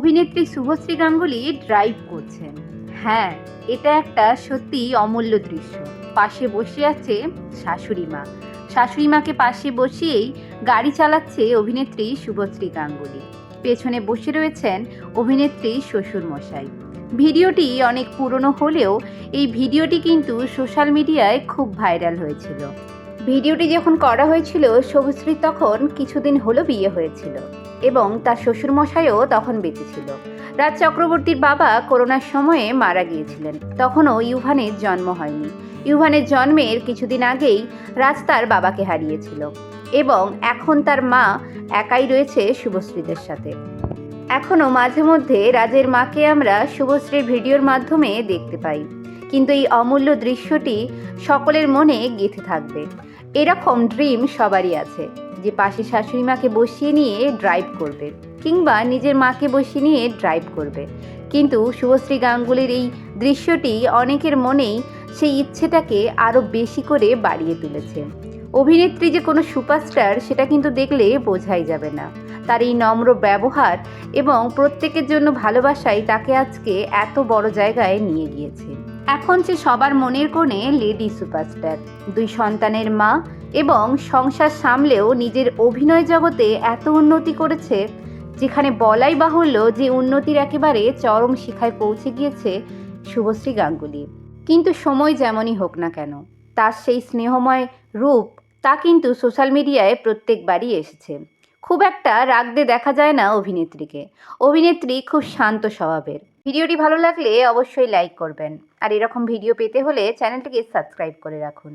অভিনেত্রী শুভশ্রী গাঙ্গুলী ড্রাইভ করছেন। হ্যাঁ, এটা একটা সত্যিই অমূল্য দৃশ্য। পাশে বসে আছে শাশুড়ি মা। শাশুড়ি মাকে পাশে বসিয়েই গাড়ি চালাচ্ছে অভিনেত্রী শুভশ্রী গাঙ্গুলী। পেছনে বসে রয়েছেন অভিনেত্রী শ্বশুরমশাই। ভিডিওটি অনেক পুরনো হলেও এই ভিডিওটি কিন্তু সোশ্যাল মিডিয়ায় খুব ভাইরাল হয়েছিল। ভিডিওটি যখন করা হয়েছিল, শুভশ্রীর তখন কিছুদিন হলো বিয়ে হয়েছিল এবং তার শ্বশুরমশাইও তখন বেঁচে ছিল। রাজ চক্রবর্তীর বাবা করোনার সময়ে মারা গিয়েছিলেন। তখনও ইউভানের জন্ম হয়নি। ইউভানের জন্মের কিছুদিন আগেই রাজ তার বাবাকে হারিয়েছিল এবং এখন তার মা একাই রয়েছে শুভশ্রীদের সাথে। এখনও মাঝে মধ্যে রাজের মাকে আমরা শুভশ্রীর ভিডিওর মাধ্যমে দেখতে পাই, কিন্তু এই অমূল্য দৃশ্যটি সকলের মনে গেঁথে থাকবে। এরকম ড্রিম সবারই আছে যে পাশে শাশুড়ি মাকে বসিয়ে নিয়ে ড্রাইভ করবে কিংবা নিজের মাকে বসিয়ে নিয়ে ড্রাইভ করবে, কিন্তু শুভশ্রী গাঙ্গুলীর এই দৃশ্যটি অনেকের মনেই সেই ইচ্ছেটাকে আরও বেশি করে বাড়িয়ে তুলেছে। অভিনেত্রী যে কোনো সুপারস্টার সেটা কিন্তু দেখলে বোঝাই যাবে না। তার এই নম্র ব্যবহার এবং প্রত্যেকের জন্য ভালোবাসাই তাকে আজকে এত বড় জায়গায় নিয়ে গিয়েছে। এখন সে সবার মনের কোণে লেডি সুপারস্টার, 2 সন্তানের মা এবং সংসার সামলেও নিজের অভিনয় জগতে এত উন্নতি করেছে, যেখানে বলাই বাহুল্য যে উন্নতির একেবারে চরম শিখায় পৌঁছে গিয়েছে শুভশ্রী গাঙ্গুলী। কিন্তু সময় যেমনই হোক না কেন, তার সেই স্নেহময় রূপ তা কিন্তু সোশ্যাল মিডিয়ায় প্রত্যেকবারই এসেছে। খুব একটা রাগতে দেখা যায় না অভিনেত্রীকে। অভিনেত্রী খুব শান্ত স্বভাবের। ভিডিওটি ভালো লাগলে অবশ্যই লাইক করবেন, আর এরকম ভিডিও পেতে হলে চ্যানেলটিকে সাবস্ক্রাইব করে রাখুন।